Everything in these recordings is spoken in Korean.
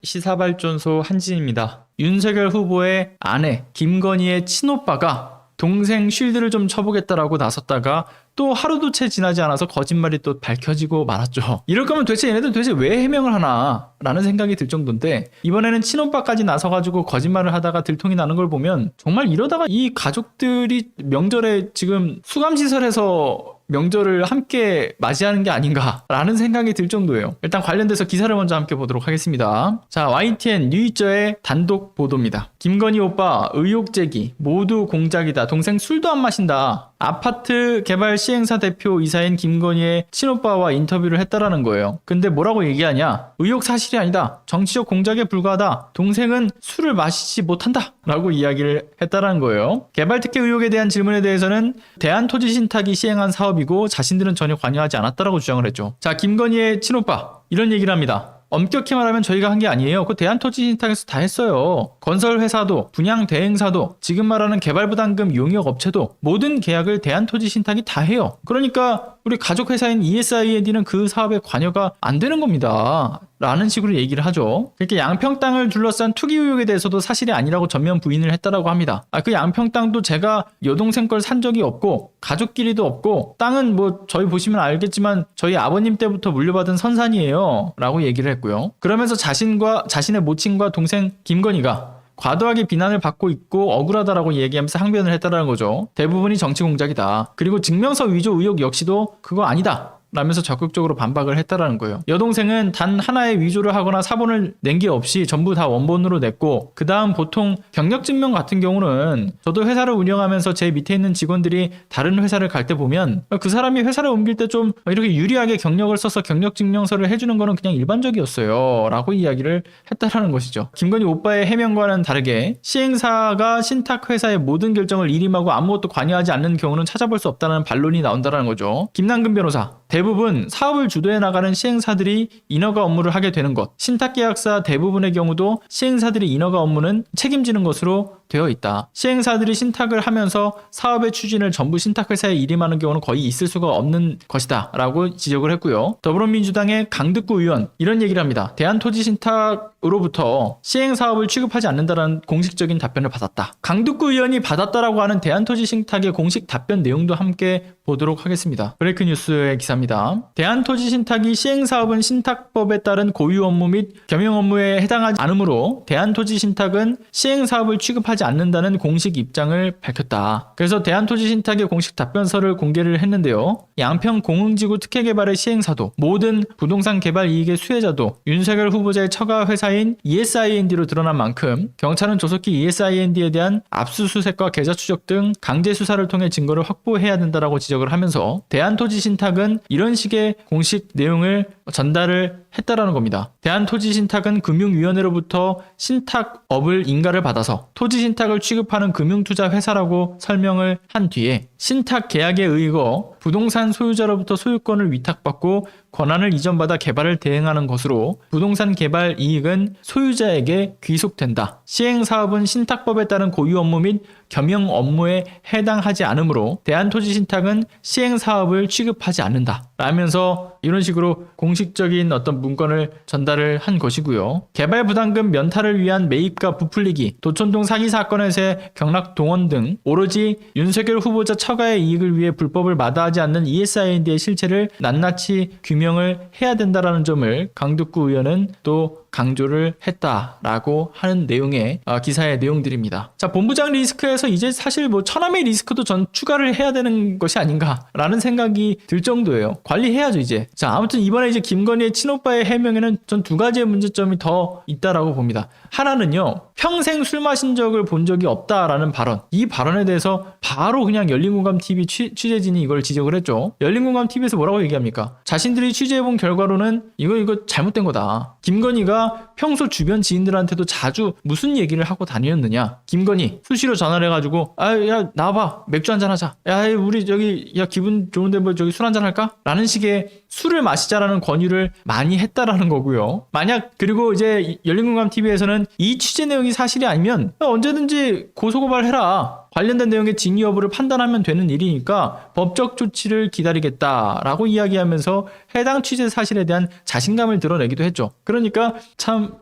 시사발전소 한진입니다. 윤석열 후보의 아내 김건희의 친오빠가 동생 쉴드를 좀 쳐보겠다라고 나섰다가 또 하루도 채 지나지 않아서 거짓말이 또 밝혀지고 말았죠. 이럴 거면 얘네들 도대체 왜 해명을 하나 라는 생각이 들 정도인데, 이번에는 친오빠까지 나서가지고 거짓말을 하다가 들통이 나는 걸 보면 정말 이러다가 이 가족들이 명절에 지금 수감시설에서 명절을 함께 맞이하는 게 아닌가라는 생각이 들 정도예요. 일단 관련돼서 기사를 먼저 함께 보도록 하겠습니다. 자, YTN 뉴이저의 단독 보도입니다. 김건희 오빠 의혹 제기 모두 공작이다. 동생 술도 안 마신다. 아파트 개발 시행사 대표 이사인 김건희의 친오빠와 인터뷰를 했다라는 거예요. 근데 뭐라고 얘기하냐? 의혹 사실이 아니다. 정치적 공작에 불과하다. 동생은 술을 마시지 못한다. 라고 이야기를 했다라는 거예요. 개발 특혜 의혹에 대한 질문에 대해서는 대한토지신탁이 시행한 사업이고 자신들은 전혀 관여하지 않았다라고 주장을 했죠. 자, 김건희의 친오빠 이런 얘기를 합니다. 엄격히 말하면 저희가 한 게 아니에요. 그 대한토지신탁에서 다 했어요. 건설회사도 분양대행사도 지금 말하는 개발부담금 용역업체도 모든 계약을 대한토지신탁이 다 해요. 그러니까 우리 가족회사인 ESIND는 그 사업에 관여가 안 되는 겁니다. 라는 식으로 얘기를 하죠. 그렇게 양평 땅을 둘러싼 투기 의혹에 대해서도 사실이 아니라고 전면 부인을 했다라고 합니다. 그 양평 땅도 제가 여동생 걸 산 적이 없고 가족끼리도 없고 땅은 뭐 저희 보시면 알겠지만 저희 아버님 때부터 물려받은 선산이에요. 라고 얘기를 했고요. 그러면서 자신의 모친과 동생 김건희가 과도하게 비난을 받고 있고 억울하다라고 얘기하면서 항변을 했다라는 거죠. 대부분이 정치 공작이다. 그리고 증명서 위조 의혹 역시도 그거 아니다. 라면서 적극적으로 반박을 했다라는 거예요. 여동생은 단 하나의 위조를 하거나 사본을 낸 게 없이 전부 다 원본으로 냈고, 그 다음 보통 경력증명 같은 경우는 저도 회사를 운영하면서 제 밑에 있는 직원들이 다른 회사를 갈 때 보면 그 사람이 회사를 옮길 때 좀 이렇게 유리하게 경력을 써서 경력증명서를 해주는 거는 그냥 일반적이었어요. 라고 이야기를 했다라는 것이죠. 김건희 오빠의 해명과는 다르게 시행사가 신탁회사의 모든 결정을 일임하고 아무것도 관여하지 않는 경우는 찾아볼 수 없다는 반론이 나온다는 거죠. 김남근 변호사, 대부분 사업을 주도해 나가는 시행사들이 인허가 업무를 하게 되는 것, 신탁계약사 대부분의 경우도 시행사들이 인허가 업무는 책임지는 것으로 되어 있다. 시행사들이 신탁을 하면서 사업의 추진을 전부 신탁회사에 일임하는 경우는 거의 있을 수가 없는 것이다 라고 지적을 했고요. 더불어민주당의 강득구 의원 이런 얘기를 합니다. 대한토지신탁으로부터 시행사업을 취급하지 않는다라는 공식적인 답변을 받았다. 강득구 의원이 받았다라고 하는 대한토지신탁의 공식 답변 내용도 함께 보도록 하겠습니다. 브레이크뉴스의 기사입니다. 대한토지신탁이 시행사업은 신탁법에 따른 고유 업무 및 겸용 업무에 해당하지 않으므로 대한토지신탁은 시행사업을 취급하지 않는다는 공식 입장을 밝혔다. 그래서 대한토지신탁의 공식 답변서를 공개를 했는데요. 양평 공흥지구 특혜개발의 시행사도 모든 부동산 개발 이익의 수혜자도 윤석열 후보자의 처가 회사인 ESIND로 드러난 만큼 경찰은 조속히 ESIND에 대한 압수수색과 계좌 추적 등 강제 수사를 통해 증거를 확보해야 된다라고 지적을 하면서 대한토지신탁은 이런 식의 공식 내용을 전달을 했다라는 겁니다. 대한토지신탁은 금융위원회로부터 신탁업을 인가를 받아서 토지신탁을 취급하는 금융투자회사라고 설명을 한 뒤에 신탁 계약에 의거 부동산 소유자로부터 소유권을 위탁받고 권한을 이전받아 개발을 대행하는 것으로 부동산 개발 이익은 소유자에게 귀속된다. 시행사업은 신탁법에 따른 고유 업무 및 겸용 업무에 해당하지 않으므로 대한토지신탁은 시행사업을 취급하지 않는다. 라면서 이런 식으로 공식적인 어떤 문건을 전달을 한 것이고요. 개발 부담금 면탈을 위한 매입과 부풀리기, 도촌동 사기 사건에서의 경락동원 등 오로지 윤석열 후보자 처가의 이익을 위해 불법을 마다하지 않는 ESIND의 실체를 낱낱이 규명을 해야 된다라는 점을 강득구 의원은 또 강조를 했다라고 하는 내용의 기사의 내용들입니다. 자, 본부장 리스크에서 이제 사실 뭐 처남의 리스크도 전 추가를 해야 되는 것이 아닌가라는 생각이 들 정도예요. 관리해야죠 이제. 자, 아무튼 이번에 이제 김건희의 친오빠의 해명에는 전 두 가지의 문제점이 더 있다라고 봅니다. 하나는요, 평생 술 마신 적을 본 적이 없다라는 발언. 이 발언에 대해서 바로 그냥 열린공감TV 취재진이 이걸 지적을 했죠. 열린공감TV에서 뭐라고 얘기합니까? 자신들이 취재해본 결과로는 이거 잘못된 거다. 김건희가 평소 주변 지인들한테도 자주 무슨 얘기를 하고 다녔느냐? 김건희 수시로 전화를 해가지고 야 나와봐 맥주 한잔 하자. 야 우리 저기 야 기분 좋은데 뭐 저기 술 한잔 할까? 라는 식의 술을 마시자라는 권유를 많이 했다라는 거고요. 만약 그리고 이제 열린공감TV에서는 이 취재 내용이 사실이 아니면 언제든지 고소고발해라. 관련된 내용의 진위 여부를 판단하면 되는 일이니까 법적 조치를 기다리겠다라고 이야기하면서 해당 취재 사실에 대한 자신감을 드러내기도 했죠. 그러니까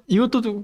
이것도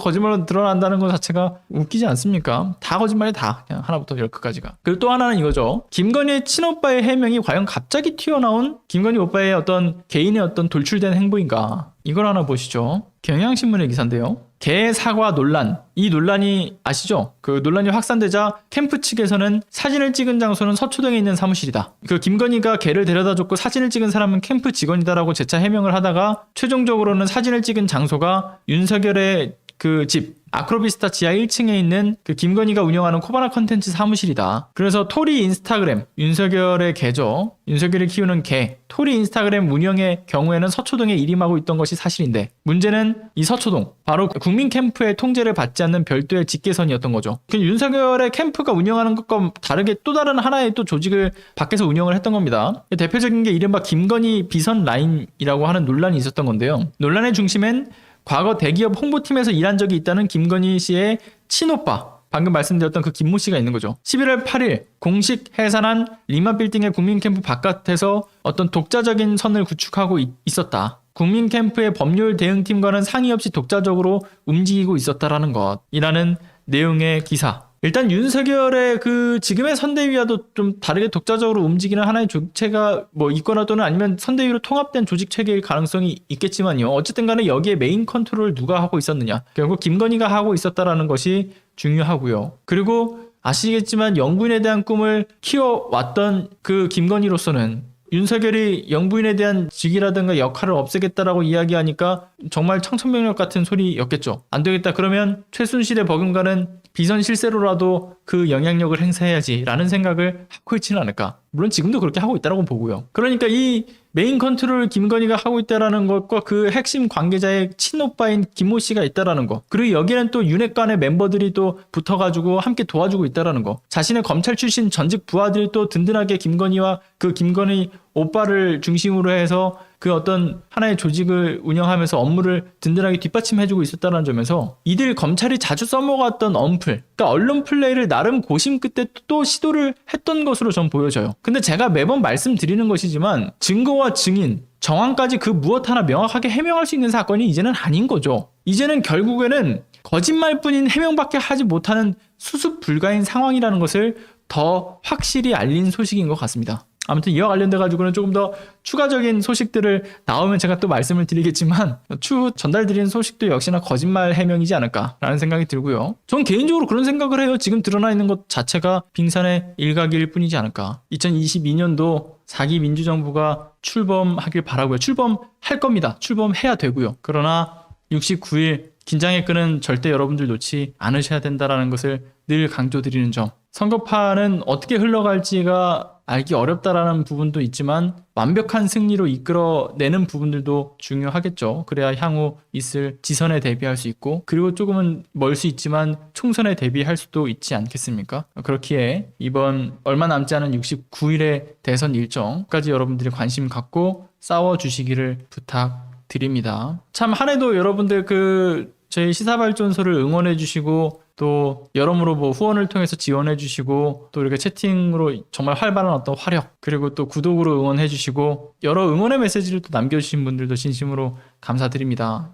거짓말로 드러난다는 것 자체가 웃기지 않습니까? 다 거짓말이 다 그냥 하나부터 열끝까지가. 그리고 또 하나는 이거죠. 김건희의 친오빠의 해명이 과연 갑자기 튀어나온 김건희 오빠의 어떤 개인의 어떤 돌출된 행보인가? 이걸 하나 보시죠. 경향신문의 기사인데요. 개 사과 논란. 이 논란이 아시죠? 그 논란이 확산되자 캠프 측에서는 사진을 찍은 장소는 서초동에 있는 사무실이다. 그 김건희가 개를 데려다줬고 사진을 찍은 사람은 캠프 직원이다라고 재차 해명을 하다가 최종적으로는 사진을 찍은 장소가 윤석열의 그 집 아크로비스타 지하 1층에 있는 그 김건희가 운영하는 코바나 컨텐츠 사무실이다. 그래서 토리 인스타그램, 윤석열의 개죠. 윤석열이 키우는 개, 토리 인스타그램 운영의 경우에는 서초동에 일임하고 있던 것이 사실인데 문제는 이 서초동, 바로 국민 캠프의 통제를 받지 않는 별도의 직계선이었던 거죠. 그 윤석열의 캠프가 운영하는 것과 다르게 또 다른 하나의 또 조직을 밖에서 운영을 했던 겁니다. 대표적인 게 이른바 김건희 비선 라인이라고 하는 논란이 있었던 건데요. 논란의 중심엔 과거 대기업 홍보팀에서 일한 적이 있다는 김건희 씨의 친오빠, 방금 말씀드렸던 그 김모 씨가 있는 거죠. 11월 8일 공식 해산한 리마빌딩의 국민캠프 바깥에서 어떤 독자적인 선을 구축하고 있었다. 국민캠프의 법률 대응팀과는 상의 없이 독자적으로 움직이고 있었다라는 것이라는 내용의 기사. 일단 윤석열의 그 지금의 선대위와도 좀 다르게 독자적으로 움직이는 하나의 조직체가 뭐 있거나 또는 아니면 선대위로 통합된 조직 체계일 가능성이 있겠지만요. 어쨌든 간에 여기에 메인 컨트롤을 누가 하고 있었느냐. 결국 김건희가 하고 있었다라는 것이 중요하고요. 그리고 아시겠지만 영부인에 대한 꿈을 키워왔던 그 김건희로서는 윤석열이 영부인에 대한 직위라든가 역할을 없애겠다라고 이야기하니까 정말 청천벽력 같은 소리였겠죠. 안 되겠다. 그러면 최순실의 버금가는 비선 실세로라도 그 영향력을 행사해야지라는 생각을 하고 있지는 않을까. 물론 지금도 그렇게 하고 있다고 보고요. 그러니까 이 메인 컨트롤을 김건희가 하고 있다라는 것과 그 핵심 관계자의 친오빠인 김모 씨가 있다라는 거. 그리고 여기는 또 윤핵관의 멤버들이 또 붙어가지고 함께 도와주고 있다라는 거. 자신의 검찰 출신 전직 부하들이 또 든든하게 김건희와 그 김건희 오빠를 중심으로 해서 그 어떤 하나의 조직을 운영하면서 업무를 든든하게 뒷받침해주고 있었다는 점에서 이들 검찰이 자주 써먹었던 언플, 그러니까 언론 플레이를 나름 고심 끝에 또 시도를 했던 것으로 전 보여져요. 근데 제가 매번 말씀드리는 것이지만 증거와 증인, 정황까지 그 무엇 하나 명확하게 해명할 수 있는 사건이 이제는 아닌 거죠. 이제는 결국에는 거짓말뿐인 해명밖에 하지 못하는 수습 불가인 상황이라는 것을 더 확실히 알린 소식인 것 같습니다. 아무튼 이와 관련돼 가지고는 조금 더 추가적인 소식들을 나오면 제가 또 말씀을 드리겠지만 추후 전달드리는 소식도 역시나 거짓말 해명이지 않을까라는 생각이 들고요. 전 개인적으로 그런 생각을 해요. 지금 드러나 있는 것 자체가 빙산의 일각일 뿐이지 않을까. 2022년도 4기 민주정부가 출범하길 바라고요. 출범할 겁니다. 출범해야 되고요. 그러나 69일 긴장의 끈은 절대 여러분들 놓지 않으셔야 된다는 것을 늘 강조드리는 점. 선거판은 어떻게 흘러갈지가 알기 어렵다라는 부분도 있지만 완벽한 승리로 이끌어내는 부분들도 중요하겠죠. 그래야 향후 있을 지선에 대비할 수 있고 그리고 조금은 멀 수 있지만 총선에 대비할 수도 있지 않겠습니까? 그렇기에 이번 얼마 남지 않은 69일의 대선 일정까지 여러분들이 관심 갖고 싸워주시기를 부탁드립니다. 참 한 해도 여러분들 저희 시사발전소를 응원해주시고 또 여러모로 뭐 후원을 통해서 지원해주시고 또 이렇게 채팅으로 정말 활발한 어떤 화력 그리고 또 구독으로 응원해주시고 여러 응원의 메시지를 또 남겨주신 분들도 진심으로 감사드립니다.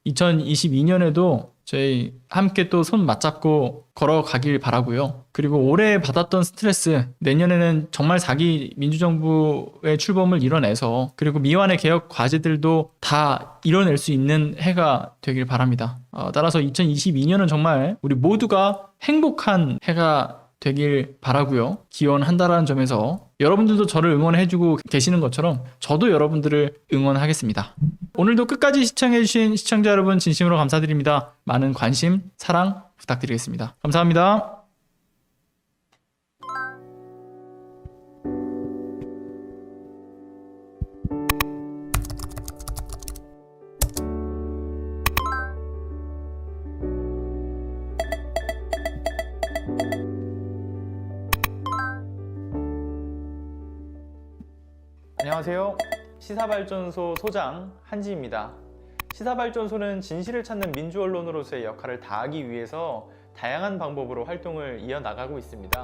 2022년에도 저희 함께 또 손 맞잡고 걸어가길 바라고요. 그리고 올해 받았던 스트레스 내년에는 정말 4기 민주정부의 출범을 이뤄내서 그리고 미완의 개혁 과제들도 다 이뤄낼 수 있는 해가 되길 바랍니다. 따라서 2022년은 정말 우리 모두가 행복한 해가 되길 바라고요. 기원한다라는 점에서 여러분들도 저를 응원해주고 계시는 것처럼 저도 여러분들을 응원하겠습니다. 오늘도 끝까지 시청해주신 시청자 여러분 진심으로 감사드립니다. 많은 관심, 사랑 부탁드리겠습니다. 감사합니다. 안녕하세요. 시사발전소 소장 한지입니다. 시사발전소는 진실을 찾는 민주언론으로서의 역할을 다하기 위해서 다양한 방법으로 활동을 이어나가고 있습니다.